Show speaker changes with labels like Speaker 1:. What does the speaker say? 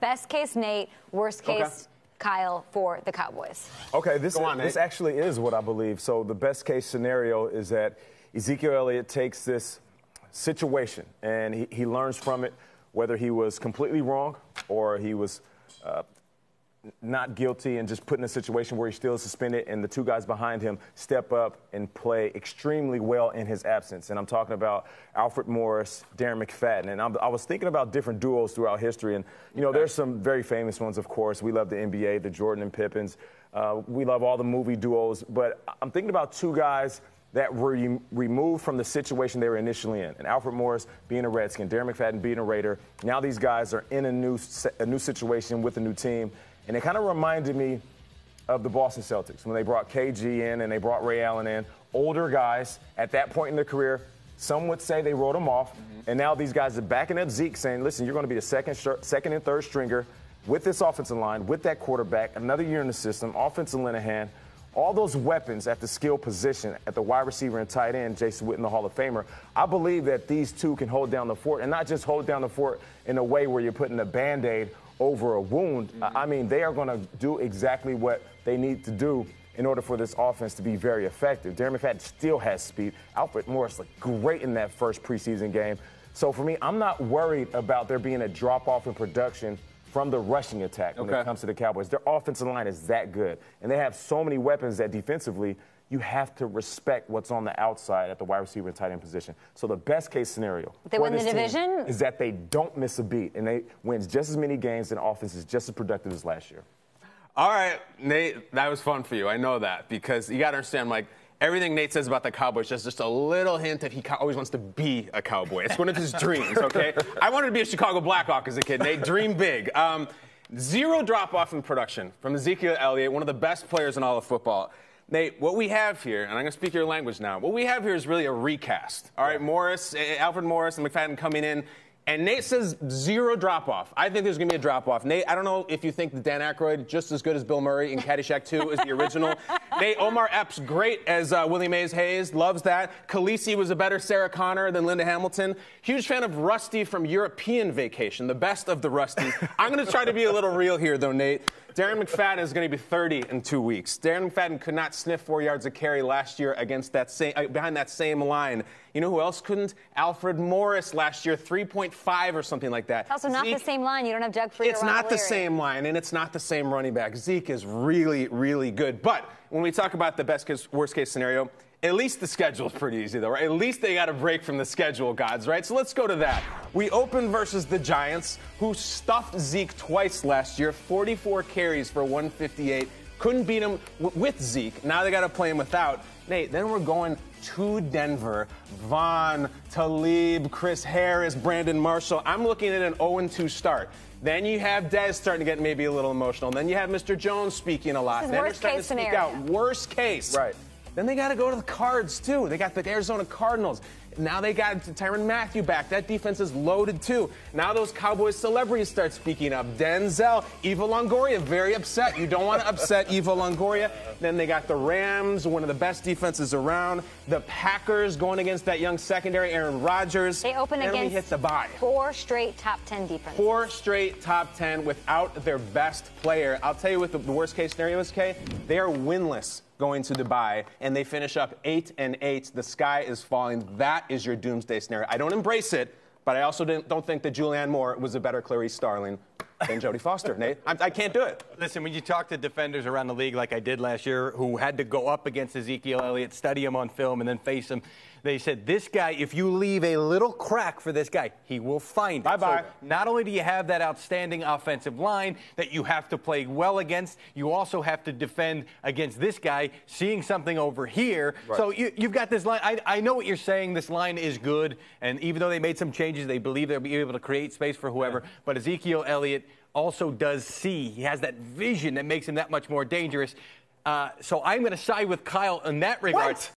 Speaker 1: Best case, Nate. Worst case, Kyle, for the Cowboys.
Speaker 2: Okay, this actually is what I believe. So the best case scenario is that Ezekiel Elliott takes this situation and he learns from it, whether he was completely wrong or he was not guilty and just put in a situation where he's still suspended, and the two guys behind him step up and play extremely well in his absence. And I'm talking about Alfred Morris, Darren McFadden. And I was thinking about different duos throughout history. And, you know, there's some very famous ones, of course. We love the NBA, the Jordan and Pippins. We love all the movie duos. But I'm thinking about two guys that were removed from the situation they were initially in. And Alfred Morris being a Redskin, Darren McFadden being a Raider. Now these guys are in a new situation with a new team. And it kind of reminded me of the Boston Celtics when they brought KG in and they brought Ray Allen in. Older guys at that point in their career, some would say they wrote them off. And now these guys are backing up Zeke saying, listen, you're going to be the second and third stringer with this offensive line, with that quarterback, another year in the system, offensive Linehan. All those weapons at the skill position, at the wide receiver and tight end, Jason Witten, the Hall of Famer, I believe that these two can hold down the fort, and not just hold down the fort in a way where you're putting a Band-Aid over a wound. I mean, they are going to do exactly what they need to do in order for this offense to be very effective. Darren McFadden still has speed. Alfred Morris looked great in that first preseason game. So for me, I'm not worried about there being a drop-off in production from the rushing attack when it comes to the Cowboys. Their offensive line is that good, and they have so many weapons that defensively you have to respect what's on the outside at the wide receiver and tight end position. So the best case scenario
Speaker 1: they win the division
Speaker 2: is that they don't miss a beat and they win just as many games and offense is just as productive as last year.
Speaker 3: All right, Nate, that was fun for you. I know that because you got to understand, like, everything Nate says about the Cowboys is just a little hint that he always wants to be a Cowboy. It's one of his dreams, okay? I wanted to be a Chicago Blackhawk as a kid, Nate. Dream big. Zero drop-off in production from Ezekiel Elliott, one of the best players in all of football. Nate, what we have here, and I'm going to speak your language now, what we have here is really a recast. All right, Alfred Morris and McFadden coming in. And Nate says zero drop-off. I think there's going to be a drop-off. Nate, I don't know if you think that Dan Aykroyd just as good as Bill Murray in Caddyshack 2 is the original. Nate, Omar Epps, great as Willie Mays Hayes. Loves that. Khaleesi was a better Sarah Connor than Linda Hamilton. Huge fan of Rusty from European Vacation, the best of the Rusty. I'm going to try to be a little real here, though, Nate. Darren McFadden is going to be 30 in 2 weeks. Darren McFadden could not sniff 4 yards of carry last year against that behind that same line. You know who else couldn't? Alfred Morris last year, 3.5 or something like that.
Speaker 1: It's also not the same line. You don't have Doug Freer.
Speaker 3: It's not the same line, and it's not the same running back. Zeke is really, really good. But when we talk about the best case, worst case scenario, at least the schedule's pretty easy, though, right? At least they got a break from the schedule gods, right? So let's go to that. We open versus the Giants, who stuffed Zeke twice last year, 44 carries for 158. Couldn't beat him with Zeke. Now they got to play him without. Nate, then we're going to Denver. Vaughn, Talib, Chris Harris, Brandon Marshall. I'm looking at an 0-2 start. Then you have Dez starting to get maybe a little emotional. Then you have Mr. Jones speaking a lot.
Speaker 1: This is
Speaker 3: then
Speaker 1: worst
Speaker 3: they're starting
Speaker 1: case
Speaker 3: to speak
Speaker 1: scenario.
Speaker 3: out. Worst case.
Speaker 2: Right.
Speaker 3: Then they got to go to the Cards, too. They got the Arizona Cardinals. Now they got Tyrann Mathieu back. That defense is loaded, too. Now those Cowboys celebrities start speaking up. Denzel, Eva Longoria, very upset. You don't want to upset Eva Longoria. Then they got the Rams, one of the best defenses around. The Packers going against that young secondary, Aaron Rodgers.
Speaker 1: They open
Speaker 3: against
Speaker 1: against
Speaker 3: we hit the bye.
Speaker 1: 4 straight top 10 defenses.
Speaker 3: 4 straight top 10 without their best player. I'll tell you what the worst case scenario is, Kay. They are winless going to the bye, and they finish up 8-8. The sky is falling. That is your doomsday scenario. I don't embrace it, but I also don't think that Julianne Moore was a better Clarice Starling than Jodie Foster, Nate. I can't do it.
Speaker 4: Listen, when you talk to defenders around the league like I did last year who had to go up against Ezekiel Elliott, study him on film, and then face him, they said, this guy, if you leave a little crack for this guy, he will find it.
Speaker 3: Bye-bye.
Speaker 4: So not only do you have that outstanding offensive line that you have to play well against, you also have to defend against this guy seeing something over here. Right. So you've got this line. I know what you're saying. This line is good, and even though they made some changes, they believe they'll be able to create space for whoever. Yeah. But Ezekiel Elliott also does see. He has that vision that makes him that much more dangerous. So I'm going to side with Kyle in that regard.
Speaker 3: What?